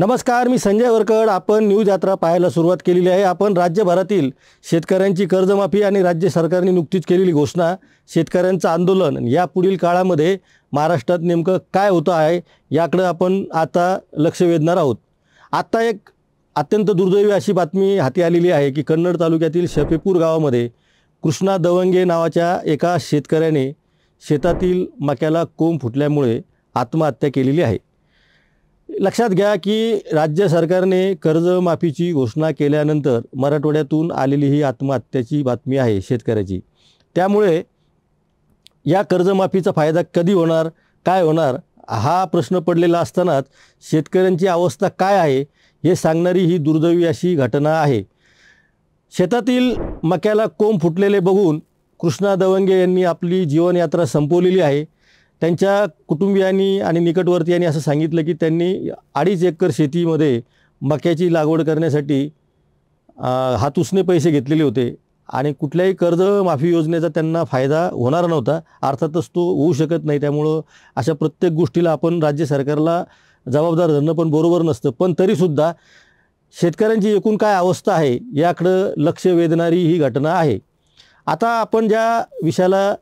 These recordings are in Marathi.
नमस्कार, मी संजय वरकड. आपण न्यूज यात्रा पाहायला सुरुवात केलेली आहे. आपण राज्यभरातील शेतकऱ्यांची कर्जमाफी आणि राज्य सरकारने नुकतीच केलेली घोषणा, शेतकऱ्यांचं आंदोलन, या पुढील काळामध्ये महाराष्ट्रात नेमकं काय होतं आहे याकडे आपण आता लक्ष वेधणार आहोत. आता एक अत्यंत दुर्दैवी अशी बातमी हाती आलेली आहे की कन्नड तालुक्यातील शफेपूर गावामध्ये कृष्णा दवंगे नावाच्या एका शेतकऱ्याने शेतातील मक्याला कोंब फुटल्यामुळे आत्महत्या केलेली आहे. लक्षात घ्या की राज्य सरकारने कर्जमाफीची घोषणा केल्यानंतर मराठवाड्यातून आलेली ही आत्महत्याची बातमी आहे शेतकऱ्याची. त्यामुळे या कर्जमाफीचा फायदा कधी होणार, काय होणार हा प्रश्न पडलेला असतानाच शेतकऱ्यांची अवस्था काय आहे हे सांगणारी ही दुर्दैवी अशी घटना आहे. शेतातील मक्याला कोंब फुटलेले बघून कृष्णा दवंगे यांनी आपली जीवनयात्रा संपवलेली आहे. त्यांच्या कुटुंबियांनी आणि निकटवर्तीयांनी असं सांगितलं की त्यांनी 2.5 एकर शेतीमध्ये मक्याची लागवड करण्यासाठी हातुसने पैसे घेतलेले होते आणि कुठल्याही कर्जमाफी योजनेचा त्यांना फायदा होणार नव्हता. अर्थातच तो होऊ शकत नाही. त्यामुळं अशा प्रत्येक गोष्टीला आपण राज्य सरकारला जबाबदार धरणं पण बरोबर नसतं. पण तरीसुद्धा शेतकऱ्यांची एकूण काय अवस्था आहे याकडं लक्ष वेधणारी ही घटना आहे. आता आपण ज्या विषयाला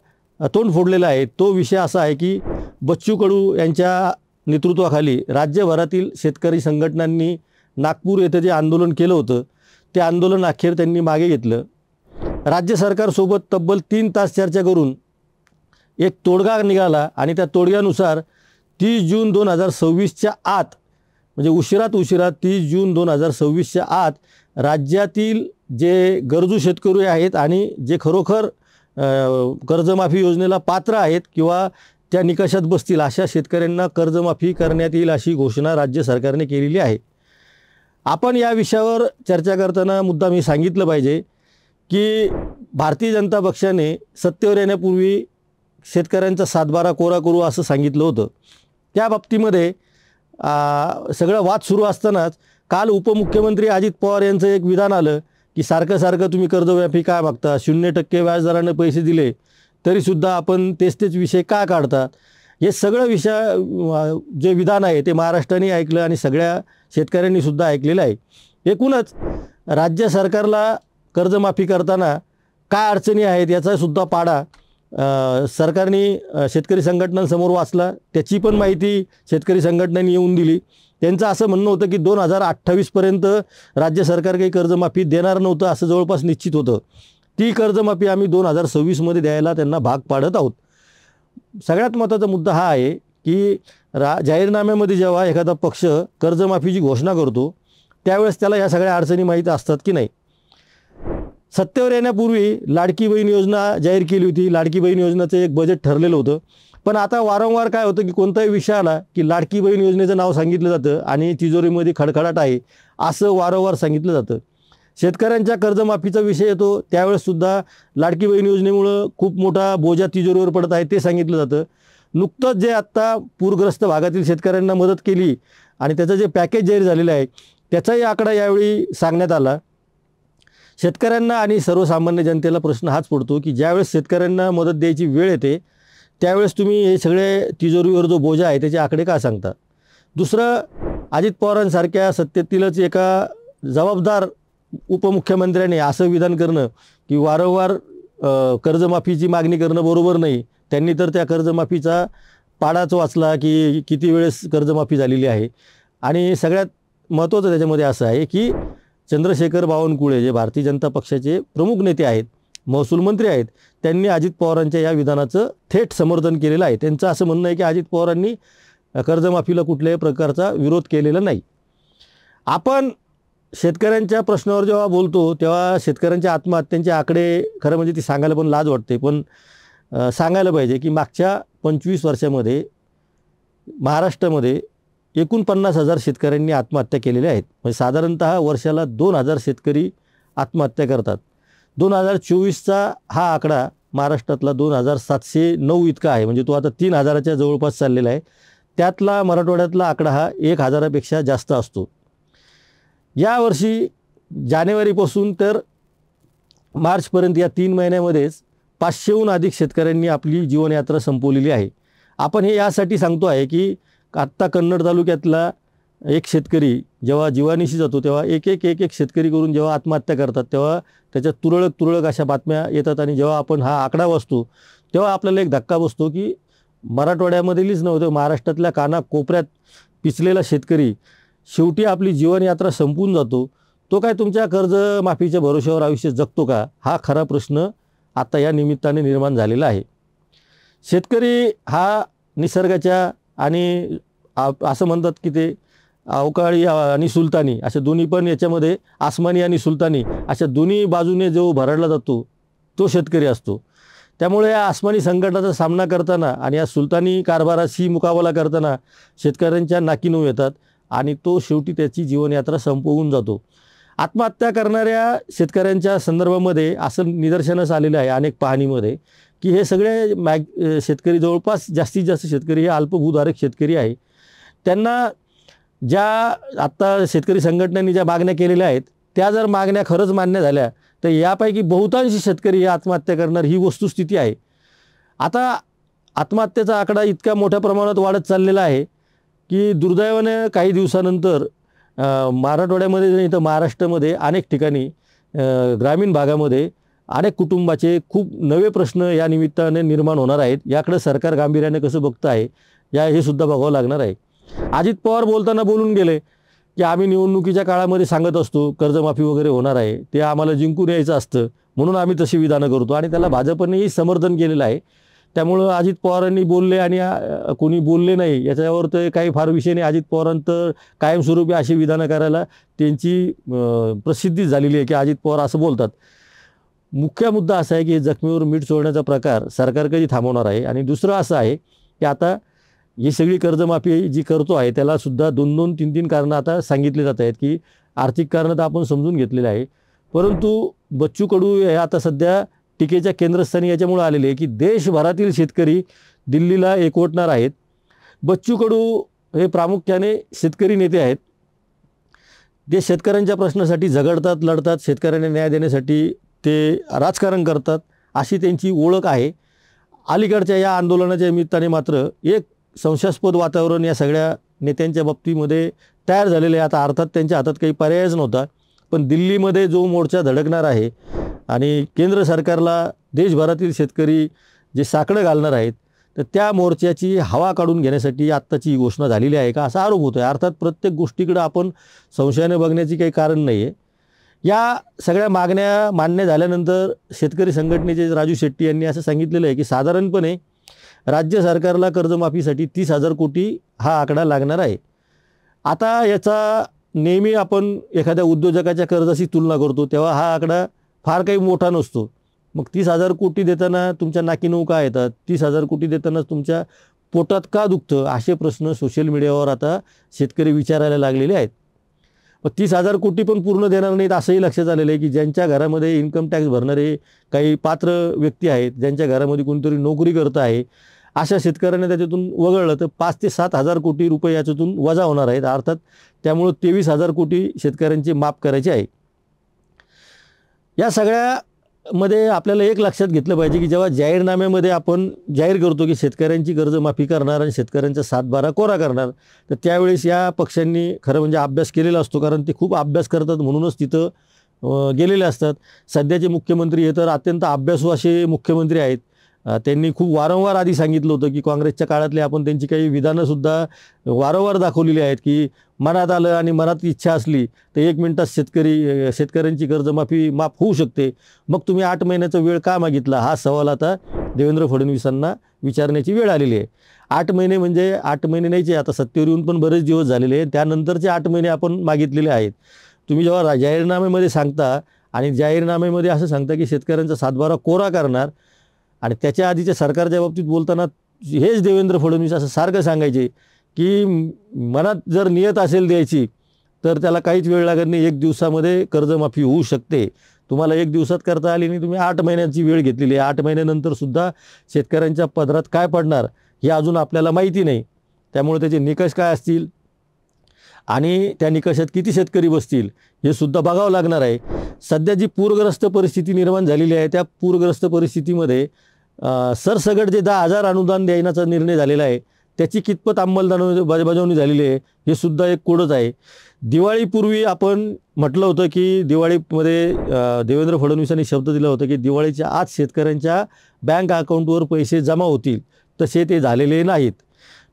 तोंड फोडलेलं आहे तो विषय असा आहे की बच्चू कडू यांच्या नेतृत्वाखाली राज्यभरातील शेतकरी संघटनांनी नागपूर येथे जे आंदोलन केलं होतं ते आंदोलन अखेर त्यांनी मागे घेतलं. राज्य सरकारसोबत तब्बल 3 तास चर्चा करून एक तोडगा निघाला आणि त्या तोडग्यानुसार 30 जून 2026च्या आत, म्हणजे उशिरात 30 जून 2026च्या आत राज्यातील जे गरजू शेतकरी आहेत आणि जे खरोखर कर्जमाफी योजनेला पात्र आहेत किंवा त्या निकषात बसतील अशा शेतकऱ्यांना कर्जमाफी करण्यात येईल अशी घोषणा राज्य सरकारने केलेली आहे. आपण या विषयावर चर्चा करताना मुद्दा मी सांगितलं पाहिजे की भारतीय जनता पक्षाने सत्तेवर येण्यापूर्वी शेतकऱ्यांचा 7/12 कोरा करू असं सांगितलं होतं. त्या बाबतीमध्ये सगळं वाद सुरू असतानाच काल उपमुख्यमंत्री अजित पवार यांचं एक विधान आलं की सारखं तुम्ही कर्जमाफी का मागता, 0% व्याजदराने पैसे दिले तरीसुद्धा आपण तेच विषय का काढतात. हे सगळं विषय जे विधान आहे ते महाराष्ट्राने ऐकलं आणि सगळ्या शेतकऱ्यांनीसुद्धा ऐकलेलं आहे. एकूणच राज्य सरकारला कर्जमाफी करताना काय अडचणी आहेत याचासुद्धा पाडा सरकारने शेतकरी संघटनांसमोर वाचला. त्याची पण माहिती शेतकरी संघटनांनी येऊन दिली. त्यांचं असं म्हणणं होतं की 2028पर्यंत राज्य सरकार काही कर्जमाफी देणार नव्हतं असं जवळपास निश्चित होतं. ती कर्जमाफी आम्ही 2026मध्ये द्यायला त्यांना भाग पाडत आहोत. सगळ्यात महत्त्वाचा मुद्दा हा आहे की जाहीरनाम्यामध्ये जेव्हा एखादा पक्ष कर्जमाफीची घोषणा करतो त्यावेळेस त्याला ह्या सगळ्या अडचणी माहीत असतात की नाही. सत्तेवर येण्यापूर्वी लाडकी बहीण योजना जाहीर केली होती. लाडकी बहीण योजनेचं एक बजेट ठरलेलं होतं. पण आता वारंवार काय होतं की कोणताही विषय आला की लाडकी बहीण योजनेचं नाव सांगितलं जातं आणि तिजोरीमध्ये खडखडाट आहे असं वारंवार सांगितलं जातं. शेतकऱ्यांच्या कर्जमाफीचा विषय येतो त्यावेळेससुद्धा लाडकी बहीण योजनेमुळं खूप मोठा बोजा तिजोरीवर पडत आहे ते सांगितलं जातं. नुकतंच जे आत्ता पूरग्रस्त भागातील शेतकऱ्यांना मदत केली आणि त्याचं जे पॅकेज जाहीर झालेलं आहे त्याचाही आकडा यावेळी सांगण्यात आला. शेतकऱ्यांना आणि सर्वसामान्य जनतेला प्रश्न हाच पडतो की ज्यावेळेस शेतकऱ्यांना मदत द्यायची वेळ येते त्यावेळेस तुम्ही हे सगळे तिजोरीवर जो बोजा आहे त्याचे आकडे का सांगता. दुसरं, अजित पवारांसारख्या सत्तेतीलच एका जबाबदार उपमुख्यमंत्र्याने असं विधान करणं की वारंवार कर्जमाफीची मागणी करणं बरोबर नाही. त्यांनी तर त्या कर्जमाफीचा पाडाच वाचला की किती वेळेस कर्जमाफी झालेली आहे. आणि सगळ्यात महत्त्वाचं त्याच्यामध्ये असं आहे की चंद्रशेखर बावनकुळे जे भारतीय जनता पक्षाचे प्रमुख नेते आहेत, महसूल मंत्री आहेत, त्यांनी अजित पवारांच्या या विधानाचं थेट समर्थन केलेलं आहे. त्यांचं असं म्हणणं आहे की अजित पवारांनी कर्जमाफीला कुठल्याही प्रकारचा विरोध केलेला नाही. आपण शेतकऱ्यांच्या प्रश्नावर जेव्हा बोलतो तेव्हा शेतकऱ्यांच्या आत्महत्यांचे आकडे खरं म्हणजे ती सांगायला पण लाज वाटते. पण सांगायला पाहिजे की मागच्या 25 वर्षामध्ये महाराष्ट्रामध्ये एकूण 50,000 शेतकऱ्यांनी आत्महत्या केलेल्या आहेत. म्हणजे साधारणतः वर्षाला 2,000 शेतकरी आत्महत्या करतात. 2024चा हा आकडा महाराष्ट्रातला 2,709 इतका आहे. म्हणजे तो आता 3,000च्या जवळपास चाललेला आहे. त्यातला मराठवाड्यातला आकडा हा 1,000पेक्षा जास्त असतो. यावर्षी जानेवारीपासून तर मार्चपर्यंत या 3 महिन्यामध्येच 500हून अधिक शेतकऱ्यांनी आपली जीवनयात्रा संपवलेली आहे. आपण हे यासाठी सांगतो आहे की आत्ता कन्नड तालुक्यातला एक शेतकरी जेव्हा जीवानीशी जातो तेव्हा एक एक शेतकरी करून जेव्हा आत्महत्या करतात तेव्हा त्याच्यात तुरळक अशा बातम्या येतात आणि जेव्हा आपण हा आकडा वाचतो तेव्हा आपल्याला एक धक्का बसतो की मराठवाड्यामधीलच नव्हतं, महाराष्ट्रातल्या कानाकोपऱ्यात पिचलेला शेतकरी शेवटी आपली जीवनयात्रा संपून जातो. तो काय तुमच्या कर्जमाफीच्या भरोश्यावर आयुष्य जगतो का? हा खरा प्रश्न आता या निमित्ताने निर्माण झालेला आहे. शेतकरी हा निसर्गाच्या आणि असं म्हणतात की ते अवकाळी आणि सुलतानी अशा दोन्ही पण याच्यामध्ये आसमानी आणि सुलतानी अशा दोन्ही बाजूने जो भरडला जातो तो शेतकरी असतो. त्यामुळे या आसमानी संकटाचा सामना करताना आणि या सुलतानी कारभाराशी मुकाबला करताना शेतकऱ्यांच्या नाकी नऊ येतात आणि तो शेवटी त्याची जीवनयात्रा संपवून जातो. आत्महत्या करणाऱ्या शेतकऱ्यांच्या संदर्भामध्ये असं निदर्शनास आलेलं आहे अनेक पाहणीमध्ये की हे सगळे शेतकरी जवळपास जास्तीत जास्त शेतकरी हे अल्पभूधारक शेतकरी आहे. त्यांना ज्या आत्ता शेतकरी संघटनांनी ज्या मागण्या केलेल्या आहेत त्या जर मागण्या खरंच मान्य झाल्या तर यापैकी बहुतांश शेतकरी हे आत्महत्या करणार ही वस्तुस्थिती आहे. आता आत्महत्येचा आकडा इतक्या मोठ्या प्रमाणात वाढत चाललेला आहे की दुर्दैवाने काही दिवसानंतर मराठवाड्यामध्ये नाही तर महाराष्ट्रामध्ये अनेक ठिकाणी ग्रामीण भागामध्ये अनेक कुटुंबाचे खूप नवे प्रश्न या निमित्ताने निर्माण होणार आहेत. याकडे सरकार गांभीर्याने कसं बघतं आहे हे सुद्धा बघावं लागणार आहे. अजित पवार बोलताना बोलून गेले की आम्ही निवडणुकीच्या काळामध्ये सांगत असतो कर्जमाफी वगैरे होणार आहे, ते आम्हाला जिंकून यायचं असतं म्हणून आम्ही तशी विधानं करतो आणि त्याला भाजपनेही समर्थन केलेलं आहे. त्यामुळं अजित पवारांनी बोलले आणि कोणी बोलले नाही याच्यावर तर काही फार विषय नाही. अजित पवारांतर कायमस्वरूपी अशी विधानं करायला त्यांची प्रसिद्धी झालेली आहे की अजित पवार असं बोलतात. मुख्य मुद्दा असा आहे की जखमीवर मीठ सोडण्याचा प्रकार सरकार कधी थांबवणार आहे. आणि दुसरं असं आहे की आता ही सगळी कर्जमाफी जी करतो आहे त्यालासुद्धा 2-2, 3-3 कारणं आता सांगितले जात आहेत की आर्थिक कारणं तर आपण समजून घेतलेलं आहे, परंतु बच्चू कडू हे आता सध्या टीकेच्या केंद्रस्थानी याच्यामुळे आलेले आहे की देशभरातील शेतकरी दिल्लीला एकवटणार आहेत. बच्चू कडू हे प्रामुख्याने शेतकरी नेते आहेत. ते शेतकऱ्यांच्या प्रश्नासाठी झगडतात, लढतात, शेतकऱ्यांना न्याय देण्यासाठी ते राजकारण करतात अशी त्यांची ओळख आहे. अलीकडच्या या आंदोलनाच्या निमित्ताने मात्र एक संशयास्पद वातावरण या सगळ्या नेत्यांच्या बाबतीमध्ये तयार झालेलं आहे. आता अर्थात त्यांच्या हातात काही पर्यायच नव्हता, पण दिल्लीमध्ये जो मोर्चा धडकणार आहे आणि केंद्र सरकारला देशभरातील शेतकरी जे साकडं घालणार आहेत तर त्या मोर्चाची हवा काढून घेण्यासाठी आत्ताची घोषणा झालेली आहे का असा आरोप होतो आहे. अर्थात प्रत्येक गोष्टीकडे आपण संशयाने बघण्याची काही कारण नाही आहे. या सगळ्या मागण्या मान्य झाल्यानंतर शेतकरी संघटनेचे राजू शेट्टी यांनी असं सांगितलेलं आहे की साधारणपणे राज्य सरकारला कर्जमाफीसाठी 30,000 कोटी हा आकडा लागणार आहे. आता याचा नेहमी आपण एखाद्या उद्योजकाच्या कर्जाशी तुलना करतो तेव्हा हा आकडा फार काही मोठा नसतो. मग 30,000 कोटी देताना तुमच्या नाकी नऊ का येतात, 30,000 कोटी देताना तुमच्या पोटात का दुखतं असे प्रश्न सोशल मीडियावर आता शेतकरी विचारायला लागलेले आहेत. मग 30,000 कोटी पण पूर्ण देणार नाहीत असंही लक्षात आलेलं आहे की ज्यांच्या घरामध्ये इन्कम टॅक्स भरणारे काही पात्र व्यक्ती आहेत, ज्यांच्या घरामध्ये कोणतरी नोकरी करत आहे अशा शेतकऱ्यांना त्याच्यातून वगळलं तर 5 ते 7,000 कोटी रुपये याच्यातून वजा होणार आहेत. अर्थात त्यामुळं 23,000 कोटी शेतकऱ्यांचे माफ करायचे आहे. या सगळ्यामध्ये आपल्याला एक लक्षात घेतलं पाहिजे की जेव्हा जाहीरनाम्यामध्ये आपण जाहीर करतो की शेतकऱ्यांची कर्जमाफी करणार आणि शेतकऱ्यांचा 7/12 कोरा करणार तर त्यावेळेस या पक्षांनी खरं म्हणजे अभ्यास केलेला असतो, कारण ते खूप अभ्यास करतात म्हणूनच तिथं गेलेले असतात. सध्याचे मुख्यमंत्री हे तर अत्यंत अभ्यासू असे मुख्यमंत्री आहेत. त्यांनी खूप वारंवार आधी सांगितलं होतं की काँग्रेसच्या काळातले आपण त्यांची काही विधानंसुद्धा वारंवार दाखवलेली आहेत की मनात आलं आणि मनात इच्छा असली तर 1 मिनिटात शेतकऱ्यांची कर्जमाफी माफ होऊ शकते. मग तुम्ही 8 महिन्याचा वेळ का मागितला हा सवाल आता देवेंद्र फडणवीसांना विचारण्याची वेळ आलेली आहे. 8 महिने म्हणजे 8 महिने नाहीचे, आता सत्तेवर येऊन पण बरेच दिवस झालेले आहेत, त्यानंतरचे 8 महिने आपण मागितलेले आहेत. तुम्ही जेव्हा जाहीरनाम्यामध्ये सांगता आणि जाहीरनाम्यामध्ये असं सांगता की शेतकऱ्यांचा 7/12 कोरा करणार आणि त्याच्या आधीच्या सरकारच्या बाबतीत बोलताना हेच देवेंद्र फडणवीस असं सारखं सांगायचे की मनात जर नियत असेल द्यायची तर त्याला काहीच वेळ लागत नाही, 1 दिवसामध्ये कर्जमाफी होऊ शकते. तुम्हाला 1 दिवसात करता आली नाही, तुम्ही 8 महिन्यांची वेळ घेतलेली आहे. 8 महिन्यानंतरसुद्धा शेतकऱ्यांच्या पदरात काय पडणार हे अजून आपल्याला माहिती नाही. त्यामुळे त्याचे निकष काय असतील आणि त्या निकषात किती शेतकरी बसतील हे सुद्धा बघावं लागणार आहे. सध्या जी पूरग्रस्त परिस्थिती निर्माण झालेली आहे त्या पूरग्रस्त परिस्थितीमध्ये सरसगट जे 10,000 अनुदान देण्याचा निर्णय झालेला आहे त्याची कितपत अंमलबजावणी झालेली आहे हे सुद्धा एक कोडच आहे. दिवाळीपूर्वी आपण म्हटलं होतं की दिवाळीमध्ये देवेंद्र फडणवीसांनी शब्द दिला होता की दिवाळीच्या आत शेतकऱ्यांच्या बँक अकाउंटवर पैसे जमा होतील, तसे ते झालेले नाहीत.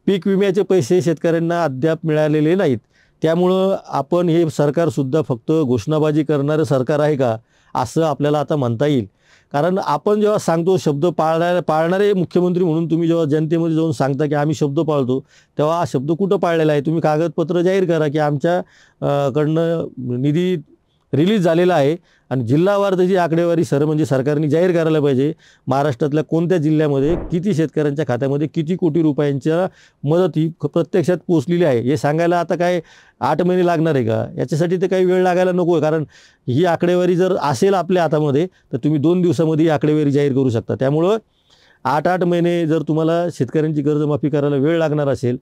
पीक विम्याचे पैसे शेतकऱ्यांना अद्याप मिळालेले नाहीत. त्यामुळं आपण हे सरकारसुद्धा फक्त घोषणाबाजी करणारं सरकार आहे का असं आपल्याला आता म्हणता येईल. कारण आपण जेव्हा सांगतो शब्द पाळणारे मुख्यमंत्री म्हणून तुम्ही जेव्हा जनतेमध्ये जाऊन सांगता की आम्ही शब्द पाळतो, तेव्हा हा शब्द कुठं पाळलेला आहे? तुम्ही कागदपत्र जाहीर करा की आमच्या कडनं निधी रिलीज झालेला आहे आणि जिल्हावार त्याची आकडेवारी म्हणजे सरकारने जाहीर करायला पाहिजे. महाराष्ट्रातल्या कोणत्या जिल्ह्यामध्ये किती शेतकऱ्यांच्या खात्यामध्ये किती कोटी रुपयांच्या मदत ही प्रत्यक्षात पोचलेली आहे हे सांगायला आता काय 8 महिने लागणार आहे का? याच्यासाठी तर काही वेळ लागायला नको आहे. कारण ही आकडेवारी जर असेल आपल्या हातामध्ये तर तुम्ही 2 दिवसामध्ये ही आकडेवारी जाहीर करू शकता. त्यामुळं 8 महिने जर तुम्हाला शेतकऱ्यांची कर्जमाफी करायला वेळ लागणार असेल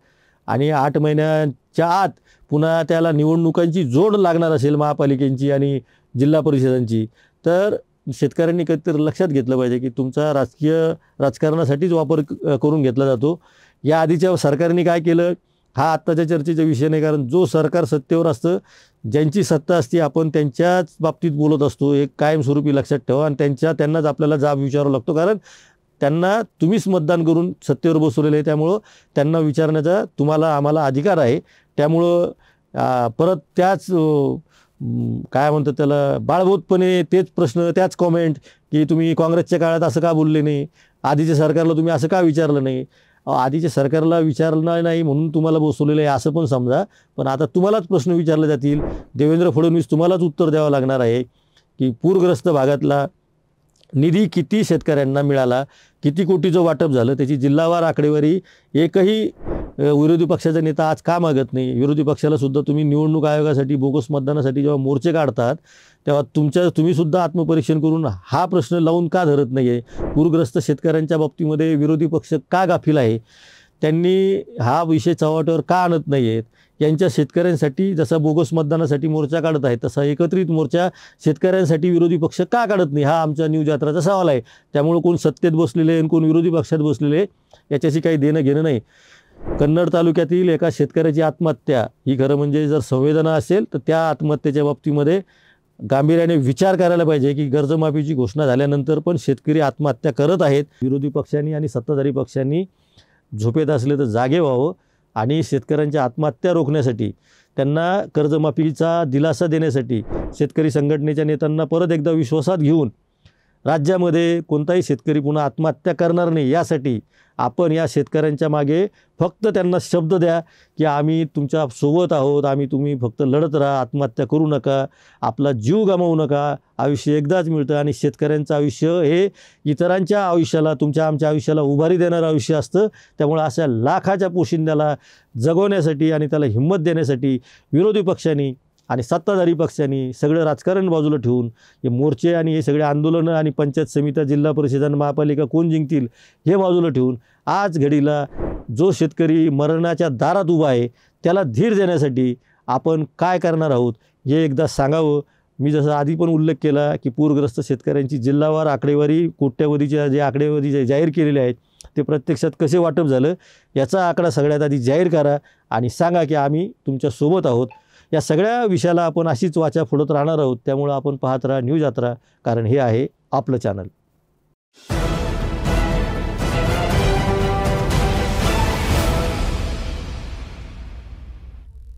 आणि 8 महिन्यांच्या आत पुन्हा त्याला निवडणुकांची जोड लागणार असेल महापालिकेची आणि जिल्हा परिषदांची, तर शेतकऱ्यांनी कधीतरी लक्षात घेतलं पाहिजे की तुमचा राजकारणासाठीच वापर करून घेतला जातो. या आधीच्या सरकारने काय केलं हा आत्ताच्या चर्चेचा विषय नाही. कारण जो सरकार सत्तेवर असतं, ज्यांची सत्ता असते, आपण त्यांच्याच बाबतीत बोलत असतो. एक कायमस्वरूपी लक्षात ठेवा आणि त्यांनाच आपल्याला जाब विचारावा लागतो. कारण त्यांना तुम्हीच मतदान करून सत्तेवर बसवलेलं आहे. त्यामुळं त्यांना विचारण्याचा तुम्हाला आम्हाला अधिकार आहे. त्यामुळं परत त्याच काय म्हणतात त्याला बाळबोधपणे तेच प्रश्न त्याच कॉमेंट की तुम्ही काँग्रेसच्या काळात असं का बोलले नाही, आधीच्या सरकारला तुम्ही असं का विचारलं नाही. आधीच्या सरकारला विचारलं नाही म्हणून तुम्हाला बसवलेलं आहे असं पण समजा, पण आता तुम्हालाच प्रश्न विचारले जातील. देवेंद्र फडणवीस तुम्हालाच उत्तर द्यावं लागणार आहे की पूरग्रस्त भागातला निधी किती शेतकऱ्यांना मिळाला, किती कोटीचं वाटप झालं, त्याची जिल्हावार आकडेवारी एकही विरोधी पक्षाचा नेता आज का मागत नाही. विरोधी पक्षाला सुद्धा तुम्ही निवडणूक आयोगासाठी बोगस मतदानासाठी जेव्हा मोर्चे काढतात तेव्हा तुम्हीसुद्धा आत्मपरीक्षण करून हा प्रश्न लावून का धरत नाही आहे. पूरग्रस्त शेतकऱ्यांच्या बाबतीमध्ये विरोधी पक्ष का गाफील आहे, त्यांनी हा विषय चव्हाट्यावर का आणत नाही आहेत. यांच्या शेतकऱ्यांसाठी जसा बोगस मतदानासाठी मोर्चा काढत आहे तसा एकत्रित मोर्चा शेतकऱ्यांसाठी विरोधी पक्ष का काढत नाही, हा आमच्या न्यूज यात्राचा सवाल आहे. त्यामुळे कोण सत्तेत बसलेले आणि कोण विरोधी पक्षात बसलेले याच्याशी काही देणं घेणं नाही. कन्नड तालुक्यातील एका शेतकऱ्याची आत्महत्या ही खरं म्हणजे जर संवेदना असेल तर त्या आत्महत्येच्या बाबतीमध्ये गांभीर्याने विचार करायला पाहिजे की कर्जमाफीची घोषणा झाल्यानंतर पण शेतकरी आत्महत्या करत आहेत. विरोधी पक्षांनी आणि सत्ताधारी पक्षांनी झोपेत असले तर जागे व्हावं आणि शेतकऱ्यांच्या आत्महत्या रोखण्यासाठी, त्यांना कर्जमाफीचा दिलासा देण्यासाठी शेतकरी संघटनेच्या नेत्यांना परत एकदा विश्वासात घेऊन राज्यामध्ये कोणताही शेतकरी पुन्हा आत्महत्या करणार नाही यासाठी आपण या शेतकऱ्यांच्या मागे फक्त त्यांना शब्द द्या की आम्ही तुमच्या सोबत आहोत, तुम्ही फक्त लढत राहा, आत्महत्या करू नका, आपला जीव गमावू नका. आयुष्य एकदाच मिळतं आणि शेतकऱ्यांचं आयुष्य हे इतरांच्या आयुष्याला, आमच्या आयुष्याला उभारी देणारं आयुष्य असतं. त्यामुळे अशा लाखाच्या पोशिंद्याला जगवण्यासाठी आणि त्याला हिंमत देण्यासाठी विरोधी पक्षांनी आणि सत्ताधारी पक्षांनी सगळं राजकारण बाजूला ठेवून हे मोर्चे आणि हे सगळे आंदोलनं आणि पंचायत समित्या, जिल्हा परिषदा, महापालिका कोण जिंकतील हे बाजूला ठेवून आज घडीला जो शेतकरी मरणाच्या दारात उभा आहे त्याला धीर देण्यासाठी आपण काय करणार आहोत हे एकदा सांगावं. मी जसं आधी पण उल्लेख केला की पूरग्रस्त शेतकऱ्यांची जिल्हावार आकडेवारी, कोट्यवधीच्या जे आकडेवारी जाहीर केलेले आहेत ते प्रत्यक्षात कसे वाटप झालं याचा आकडा सगळ्यात आधी जाहीर करा आणि सांगा की आम्ही तुमच्यासोबत आहोत. या सगळ्या विषयाला आपण अशीच वाचा फोडत राहणार आहोत. त्यामुळं आपण पाहत राहा न्यूज यात्रा, कारण हे आहे आपलं चॅनल.